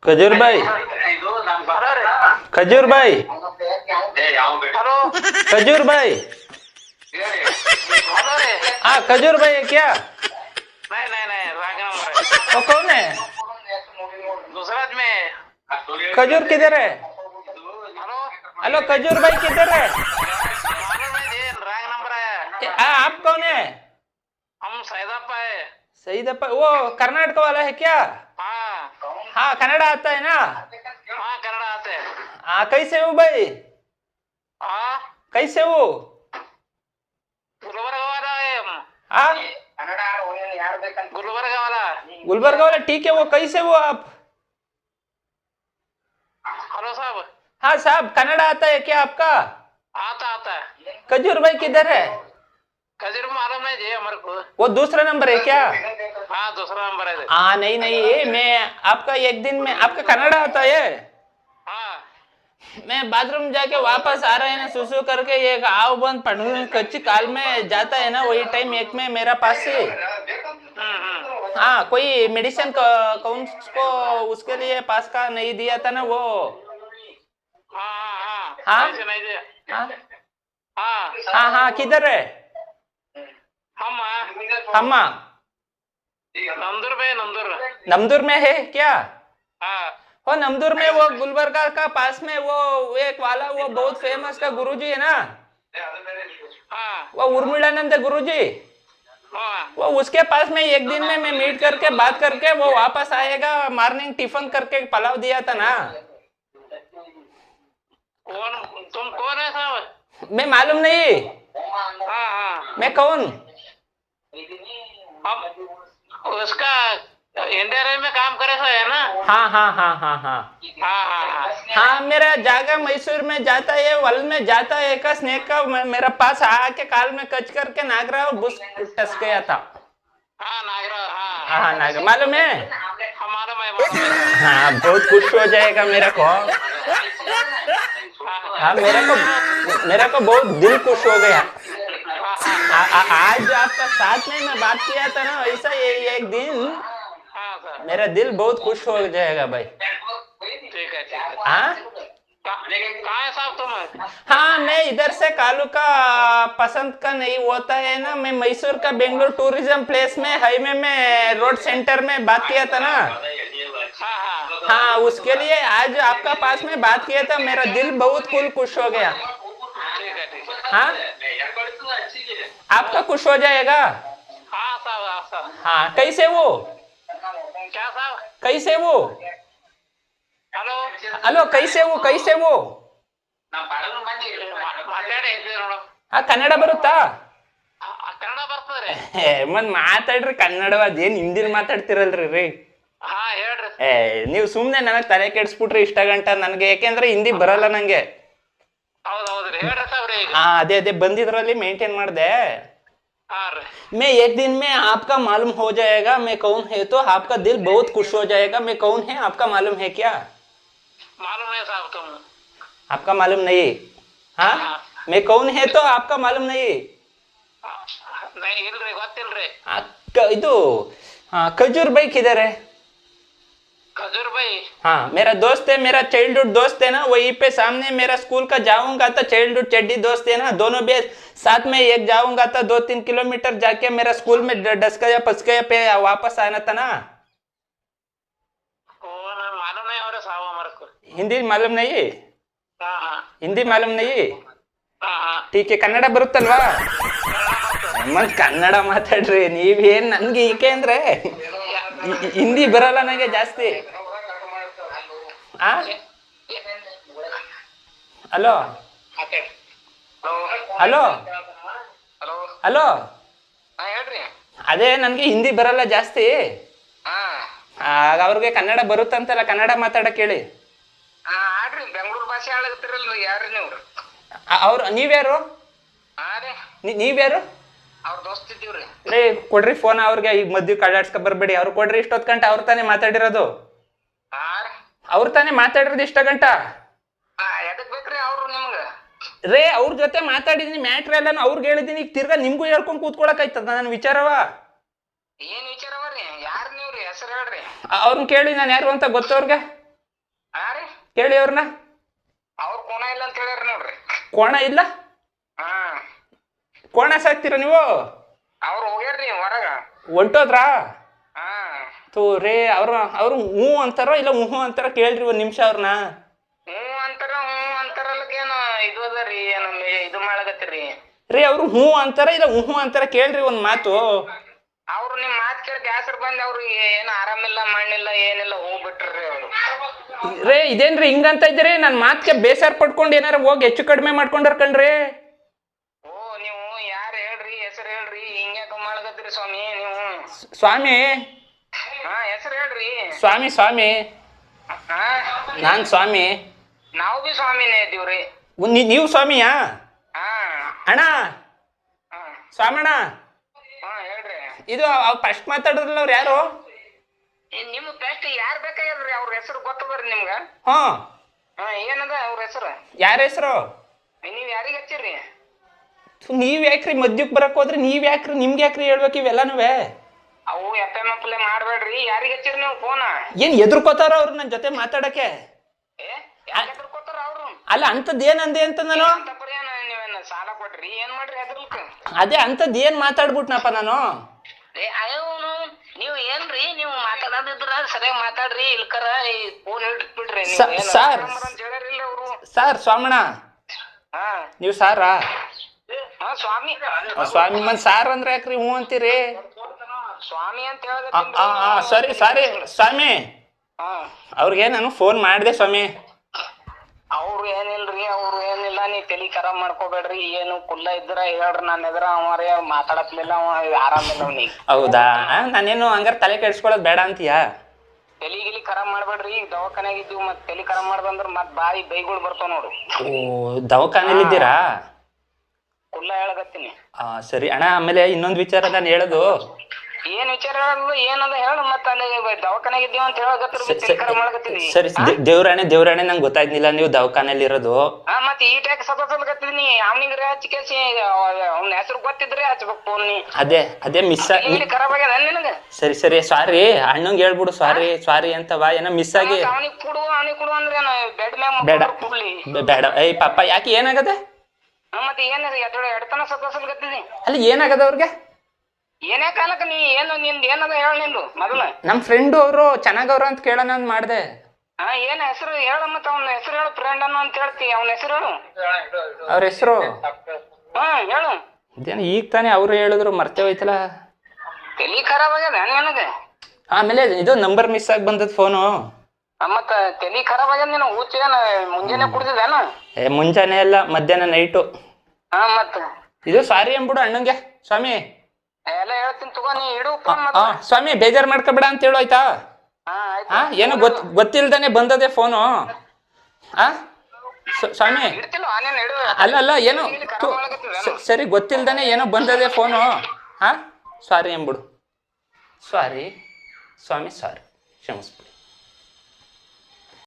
खजूर भाई खजूर भाई हेलो खजूर भाई हेलो रे हाँ खजूर भाई है क्या? नहीं नहीं नहीं राग नंबर है वो कौन है? दूसरा में खजूर किधर है? हेलो हेलो खजूर भाई किधर है? मालूम है ये राग नंबर है आप कौन है? हम सैदप्पा है सईद वो कर्नाटक वाला है क्या? हाँ हाँ कन्नड़ा आता है ना? हाँ कन्नड़ आते हैं हाँ कैसे हो भाई? हाँ कैसे हो? गुलबर्गा वाला है हम हाँ गुलबर्गा वाला गुलबर्गा वाला ठीक है। वो कैसे हो आप? हेलो साहब हाँ साहब कन्नड़ा आता है क्या आपका? आता आता है खजूर भाई किधर है? खजूर मालूम नहीं जी हमारे को वो दूसरा नंबर है क्या? हाँ दूसरा नंबर है हाँ नहीं नहीं मैं आपका एक दिन में आपका कन्नड़ा आता है। हाँ मैं बाथरूम जाके वापस आ रहा है ना सुसु करके एक आव बंद पढ़ने कच्ची काल में जाता है ना वही टाइम एक में मेरा पास से हाँ कोई मेडिसिन कौन को उसके लिए पास का नहीं दिया था ना वो। हाँ हाँ हाँ? नहीं जी नहीं जी हाँ हाँ हाँ हाँ किधर है? हम अम्मा नंदुर में नंदुर नमदूर में है क्या? हाँ वो नमदूर में वो गुलबर्गा का पास में वो एक वाला वो बहुत फेमस का गुरुजी है ना हाँ वो उर्मिलानंद गुरुजी हाँ वो उसके पास में एक दिन में मैं मीट करके बात करके वो वापस आएगा मॉर्निंग टिफिन करके पलाव दिया था ना। कौन तुम कौन है साहब मैं मालूम नहीं हाँ हाँ मैं कौन? हम उसका इंडिया में काम करे सो है ना हाँ हाँ हाँ हाँ हाँ हाँ हाँ हाँ हाँ मेरा जागा मैसूर में जाता है वल में जाता है का स्नेक का मेरा पास आके काल में कच करके नागरा बुश टस गया था। हाँ नागरा हाँ हाँ नागरा मालूम है? हमारा मैं मालूम है हाँ बहुत खुश हो जाएगा मेरे को। हाँ मेरे को बहुत दिल खुश हो गया। आज आपका साथ में मैं बात किया था ना ऐसा ये एक दिन हाँ सर मेरा दिल बहुत खुश हो जाएगा भाई। ठीक है हाँ कहाँ है साहब तुम हाँ मैं इधर से कालू का पसंद का नहीं होता है ना मैं मैसूर का बेंगलोर टूरिज्म प्लेस में हाईवे में रोड सेंटर में बात किया था ना। हाँ हाँ हाँ उसके लिए आज आपका पास में बात किया था मेरा दिल बहुत खुश हो गया। ठीक है हाँ आपका खुश हो जाएगा। हाँ साहब हाँ कैसे वो? क्या साहब कैसे वो? हेलो हेलो कैसे वो? ಮಾತಾಡಿ ನೋಡು हाँ ಕನ್ನಡ ಬರುತ್ತಾ? ಕನ್ನಡ ಬರ್ತದ್ರಿ ಮತ್ ಮಾತಾಡ್ರಿ ಕನ್ನಡ ಅದೇನ್ ಹಿಂದಿಲ್ ಮಾತಾಡ್ತಿರಲ್ರಿ ರೀ. ಹಾ ಹೇಳ್ರಿ ನೀವು ಸುಮ್ನೆ ನನಗ್ ತಲೆ ಕೆಡ್ಸ್ಬಿಟ್ರಿ ಇಷ್ಟ ಗಂಟ ನನ್ಗೆ ಯಾಕೆಂದ್ರೆ ಹಿಂದಿ ಬರಲ್ಲ ನಂಗೆ. ಹೌದೌದ್ರಿ ಹೇಳ್ರಿ ಸಾವ್ರಿ ಈಗ हाँ ಅದೇ ಬಂದಿದ್ರಲ್ಲಿ ಮೇಂಟೈನ್ ಮಾಡ್ದೆ। ಹಾ ರೀ मैं एक दिन में आपका मालूम हो जाएगा मैं कौन है तो आपका दिल बहुत खुश हो जाएगा। मैं कौन है आपका मालूम है क्या? मालूम नहीं साहब तुम आपका मालूम नहीं? हाँ मैं कौन है तो आपका मालूम नहीं? नहीं ಇಲ್ರಿ ಗೊತ್ತಿಲ್ರಿ ಇದು खजूर भाई किधर है? खजूर भाई हाँ मेरा दोस्त है मेरा चाइल्डहुड दोस्त है ना वहीं पे सामने मेरा स्कूल का जाऊंगा तो चाइल्डहुड चड्डी दोस्त है ना दोनों भी साथ में एक जाऊंगा तो 2-3 किलोमीटर जाके मेरा स्कूल में डस गया पस गया पे वापस आना था ना। कौन है मालूम नहीं हो रहा साहब हमारे को हिंदी मालूम नहीं? हाँ हाँ हिंदी मालूम नहीं? हाँ हाँ ठीक है ಕನ್ನಡ ಬರುತ್ತಲ್ವಾ? ಮತ್ ಕನ್ನಡ ಮಾತಾಡ್ರಿ ನೀವೇನ್ ನನ್ಗೆ ಏಕೆ ಅಂದ್ರೆ ಹಿಂದಿ ಬರಲ್ಲ ನನಗೆ ಜಾಸ್ತಿ. ಹಲೋ ಹಲೋ ಹಲೋ ಹಲೋ ಹಾ ಹೇಳ್ರಿ ಅದೇ ನನ್ಗೆ ಹಿಂದಿ ಬರಲ್ಲ ಜಾಸ್ತಿ ಹಾ ಅವ್ರಿಗೆ ಕನ್ನಡ ಬರುತ್ತಂತಲ್ಲ ಕನ್ನಡ ಮಾತಾಡಕ್ ಹೇಳಿ. ಹಾ ಆಡ್ರಿ ಬೆಂಗಳೂರು ಭಾಷೆ ಆಡಕತ್ತಿರಲ್ರಿ ಯಾರ್ರಿ ನೀವು ಅವ್ರು ನೀವ್ಯಾರು? ಹಾ ರೀ ನೀವ್ಯಾರು? ಅವ್ರ ದೋಸ್ತ್ ಇದ್ದೀವ್ರಿ ರೇ ಕೊಡ್ರಿ ಫೋನ್ ಅವ್ರಿಗೆ ಈಗ ಮದ್ವೆ ಕಾಡಾಡ್ಸ್ಕೊ ಬರ್ಬೇಡಿ ಅವ್ರು ಕೊಡ್ರಿ ಇಷ್ಟೊತ್ ಗಂಟ ಅವ್ರು ತಾನೇ ಮಾತಾಡಿರೋದು ಹಾ ರೀ ಅವ್ರು ತಾನೇ ಮಾತಾಡಿರೋದು ಇಷ್ಟ ಗಂಟ ಎದಕ್ ಬೇಕ್ರಿ ಅವ್ರು ನಿಮ್ಗ ರೇ ಅವ್ರ ಜೊತೆ ಮಾತಾಡಿದೀನಿ ಮ್ಯಾಟ್ರ್ ಎಲ್ಲ ಅವ್ರಿಗೆ ಹೇಳಿದೀನಿ ಈಗ ತಿರ್ಗಾ ನಿಮ್ಗೂ ಹೇಳ್ಕೊಂಡ್ ಕೂತ್ಕೊಳಕ್ ಆಯ್ತದ ನನ್ನ ವಿಚಾರವ ಏನ್ ವಿಚಾರವರಿ ಯಾರು ನೀವ್ರಿ ಹೆಸರು ಹೇಳ್ರಿ ಅವ್ರನ್ನ ಕೇಳಿ ನಾನು ಯಾರು ಅಂತ ಗೊತ್ತವ್ರಿಗೆ ಕೇಳಿ ಅವ್ರನ್ನ. ಅವ್ರ ಕೋಣ ಇಲ್ಲ ಅಂತ ಹೇಳ್ಯಾರ ನೋಡ್ರಿ. ಕೋಣ ಇಲ್ಲ? ಹಾ, ಕೋಣ ಸಾಕ್ತೀರ ನೀವು? ಅವ್ರು ಹೋಗ್ಯಾರ್ರಿ ಹೊರಗ. ಹೊಂಟೋದ್ರಾ? ಹಾ, ತೋ ರೇ, ಅವ್ರು ಹ್ಞೂ ಅಂತಾರೋ ಇಲ್ಲ ಹ್ಞೂ ಅಂತಾರ ಕೇಳ್ರಿ ಒಂದ್ ನಿಮಿಷ ಅವ್ರನ್ನ. ಹ್ಞೂ ಅಂತಾರಲ್ಲಕೇನು ಇದು ಅದರಿ, ಏನು ಇದು ಮಾಡಕತ್ತೀರಿ ರೀ? ಅವ್ರು ಹ್ಞೂ ಅಂತಾರ ಇಲ್ಲ ಹ್ಞೂ ಅಂತಾರ ಕೇಳ್ರಿ ಒಂದ್ ಮಾತು. ಅವ್ರು ನಿಮ್ ಮಾತ್ ಕೇಳಿ ಬ್ಯಾಸರ್ ಬಂದ್ ಅವ್ರಿಗೆ ಏನು ಆರಾಮಿಲ್ಲ ಮಣ್ಣಿಲ್ಲ ಏನಿಲ್ಲ ಹೋಗ್ಬಿಟ್ರಿ ಅವ್ರು. ರೇ ಇದೇನ್ರಿ ಹಿಂಗಂತ ಇದ್ದೀರಿ? ನನ್ ಮಾತ್ಗೆ ಬೇಸರ ಪಡ್ಕೊಂಡು ಏನಾರ ಹೋಗಿ ಹೆಚ್ಚು ಕಡಿಮೆ ಮಾಡ್ಕೊಂಡಾರ ಕಣ್ರಿ. ಓ, ನೀವು ಯಾರು ಹೇಳ್ರಿ, ಹೆಸರು ಹೇಳ್ರಿ, ಹಿಂಗ್ಯಾಕ ಮಾಡಕತ್ತೀರಿ ಸ್ವಾಮಿ ನೀವು? ಸ್ವಾಮಿ? ಹಾ, ಹೆಸರು ಹೇಳ್ರಿ. ಸ್ವಾಮಿ ಸ್ವಾಮಿ, ಹಾ, ನಾನ್ ಸ್ವಾಮಿ. ನಾವು ಬಿ ಸ್ವಾಮಿನೇ ಇದ್ದೀವ್ರಿ. ನೀವು ಸ್ವಾಮಿಯಾ? ಹಾ, ಅಣ್ಣ, ಹಾ, ಸ್ವಾಮಣ್ಣ, ಹಾ, ಹೇಳ್ರಿ. ಇದು ಫಸ್ಟ್ ಮಾತಾಡಿದ್ರಲ್ಲ ಅವ್ರು ಯಾರು? ನಿಮ್ ಬೆಸ್ಟ್ ಯಾರು ಬೇಕಾಗ್ಯಾರ್ರಿ? ಅವ್ರ ಹೆಸರು ಗೊತ್ತದ್ರಿ ನಿಮ್ಗ? ಹಾ, ಏನದ ಅವ್ರ ಹೆಸರು? ಯಾರ ಹೆಸರು? ನೀವ್ ಯಾರಿಗ ಹಚ್ಚಿರ್ರಿ? ನೀವ್ ಯಾಕ್ರಿ ಮದ್ಯಕ್ ಬರಕ್ ಹೋದ್ರಿ? ನೀವ್ ಯಾಕ್ರಿ? ನಿಮ್ಗೆ ಯಾಕ್ರಿ ಹೇಳ್ಬೇಕು ಇವೆಲ್ಲನುವೆ? ಅವು ಎಫ್.ಎಂ. ಮಾಡ್ಬೇಡ್ರಿ. ಯಾರಿಗ ಹಚ್ಚಿರಿ ನೀವು ಫೋನ್? ಏನ್ ಎದುರ್ಕೋತಾರ ಅವ್ರು ನನ್ ಜೊತೆ ಮಾತಾಡಕ್ಕೆ? ಹೆದರ್ಕೋತಾರ ಅವ್ರು. ಅಲ್ಲ ಅಂತದ್ ಏನ್ ಅಂದೆ ಅಂತ ನಾನು? ನೀವೇನ ಸಾಲ ಕೊಟ್ರಿ? ಏನ್ ಮಾಡ್ರಿ ಹೆದರ್ಲಿಕ್ಕ? ಅದೇ ಅಂತದ್ ಏನ್ ಮಾತಾಡ್ಬಿಟ್ನಪ್ಪ ನಾನು? ನೀವ್ ಏನ್ರಿ, ನೀವು ಮಾತಾಡೋದಿದ್ರ ಸರಿಯಾಗಿ ಮಾತಾಡ್ರಿ, ಇಲ್ಕರ ಫೋನ್ ಇಟ್ಬಿಡ್ರಿ. ಸರ್ ಅವ್ರು ಸರ್ ಸ್ವಾಮಣ್ಣ, ಹಾ, ನೀವು ಸಾರಾ? ಸ್ವಾಮಿ ಸ್ವಾಮಿ ಮನ್ ಸಾರ್ ಅಂದ್ರೆ ಯಾಕ್ರಿ ಹ್ಞೂ ಅಂತೀರಿ? ಸ್ವಾಮಿ ಅಂತ ಸರಿ ಸಾರಿ ಸ್ವಾಮಿ, ಹಾ, ಅವ್ರಿಗೆ ನಾನು ಫೋನ್ ಮಾಡಿದೆ ಸ್ವಾಮಿ. ಅವ್ರು ಏನಿಲ್ರಿ, ಅವ್ರು ಏನಿಲ್ಲ. ನೀ ತಲಿ ಖರಾಬ್ ಮಾಡ್ಕೋಬೇಡ್ರಿ. ಏನು ಕುಲ್ಲ ಇದ್ರ ಹೇಳ್ರಿ, ನನ್ನ ಎದ್ರ ಅವರೇ ಮಾತಾಡತ್ಲಿಲ್ಲ, ಅವ ಆರಾಮಿಲ್ಲ ಅವ್ನಿಗೆ. ಹೌದಾ? ನಾನೇನು ಹಂಗಾರ ತಲೆ ಕೆಡ್ಸ್ಕೊಳ್ಳೋದು ಬೇಡ ಅಂತೀಯಾ? ತಲಿ ಗಿಲಿ ಖರಾಬ್ ಮಾಡ್ಬೇಡ್ರಿ. ಈಗ ದವಾಖಾನ್ಯಾಗ ಇದ್ದೀವಿ, ಮತ್ ತಲಿ ಖರಾಬ್ ಮಾಡ್ದಂದ್ರ ಮತ್ ಬಾಯಿ ಬೈಗಳು ಬರ್ತಾವ ನೋಡು. ಓ, ದವಾಖಾನೆಯಲ್ಲಿ ಇದ್ದೀರಾ? ಕುಲ್ಲ ಹೇಳಕತ್ತೀನಿ. ಸರಿ ಅಣ್ಣ. ಆಮೇಲೆ ಇನ್ನೊಂದು ವಿಚಾರ ನಾನು ಹೇಳೋದು. ಏನ್ ವಿಚಾರ ಹೇಳೋದು? ಏನದ ಹೇಳ. ಮತ್ತ ಅಲ್ಲಿ ದವಾಖಾನ್ಯಾಗ ಇದ್ದೀವಿ ಅಂತ ಹೇಳಕತ್ರಿ, ತಲಿ ಖರಾಬ್ ಮಾಡಕತ್ತೀನಿ. ಸರಿ, ದೇವ್ರಾಣೆ ನಂಗೆ ಗೊತ್ತಾಯ್ತಿಲ್ಲ ನೀವು ದವಾಖಾನೆಯಲ್ಲಿ ಇರೋದು. ಮತ್ತೆ ಈ ಟ್ಯಾಕ್ ಸದಸ್ಯಲ್ಕತ್ತೀನಿ. ಅವ್ನಿಗ್ರೆ ಹಚ್ಕೇಸಿ ಅವ್ನ ಹೆಸರು ಗೊತ್ತಿದ್ರೆ ಹಚ್ಬೇಕು ಫೋನ್. ಅದೇ ಮಿಸ್ ಖರಾಬ್ ಆಗ್ಯದ ನಿನಗ? ಸರಿ ಸಾರಿ, ಅಣ್ಣಂಗೆ ಹೇಳ್ಬಿಡು ಸಾರಿ ಅಂತವಾ, ಏನೋ ಮಿಸ್ ಆಗಿ. ಅವನಿಗೆ ಕೊಡು ಅಂದ್ರೆ ಬೆಡ್ ಮ್ಯಾಗ ಬೇಡ ಬೇಡ. ಏಯ್ ಪಾಪ, ಯಾಕೆ ಏನಾಗದೆ? ಮತ್ತೆ ಏನ ಎಡ್ತನ ಸದಸ್ಯಲ್ಕತ್ತೀನಿ. ಅಲ್ಲಿ ಏನಾಗದ ಅವ್ರಿಗೆ? ಏನೇ ಕಾಲಕ್ಕ ನೀ ಏನು ನಿಂದ ಏನದ ಹೇಳ ನಿಂದು ಮೊದಲ. ನಮ್ ಫ್ರೆಂಡ್ ಅವರು ಚೆನ್ನಾಗವ್ರ ಅಂತ ಕೇಳೋಣ ಅಂತ ಮಾಡ್ದೆ. ಏನ್ ಹೆಸರು ಹೇಳ, ಮತ್ತ ಅವ್ನ ಹೆಸರು ಹೇಳು. ಫ್ರೆಂಡ್ ಅನ್ನು ಅಂತ ಹೇಳ್ತಿ, ಅವ್ನ ಹೆಸರು ಹೇಳು. ಅವ್ರ ಹೆಸರು ಹೇಳು. ಇದೇನು ಈಗ ತಾನೇ ಅವ್ರು ಹೇಳಿದ್ರು, ಮರ್ತೇ ಹೋಯ್ತಲ್ಲ. ತಲಿ ಖರಾಬ್ ಆಗ್ಯದ ನನಗೆ. ಆಮೇಲೆ ಇದು ನಂಬರ್ ಮಿಸ್ ಆಗಿ ಬಂದದ್ ಫೋನು. ಮತ್ತ ತಲಿ ಖರಾಬ್ ಆಗ್ಯದ. ನೀನು ಊಚ ಏನ ಮುಂಜಾನೆ ಕುಡ್ದಿದ್ದೇನ? ಮುಂಜಾನೆ ಎಲ್ಲ ಮಧ್ಯಾಹ್ನ ನೈಟು. ಮತ್ತ ಇದು ಸಾರಿ ಅಂದ್ಬಿಡು ಅಣ್ಣಂಗೆ. ಸ್ವಾಮಿ ಎಲ್ಲ ಹೇಳ್ತೀನಿ ತಗೋ, ನೀ ಇಡು. ಸ್ವಾಮಿ ಬೇಜಾರ್ ಮಾಡ್ಕೋಬೇಡ ಅಂತ ಹೇಳು, ಆಯ್ತಾ? ಏನೋ ಗೊತ್ತಿಲ್ದಾನೆ ಬಂದದೆ ಫೋನು. ಸ್ವಾಮಿ ಅಲ್ಲ ಏನೋ ಸರಿ ಗೊತ್ತಿಲ್ದಾನೆ ಏನೋ ಬಂದದೆ ಫೋನು. ಸಾರಿ ಅಂದ್ಬಿಡು. ಸಾರಿ ಸ್ವಾಮಿ, ಸಾರಿ, ಕ್ಷಮಿಸ್ಬಿಡು.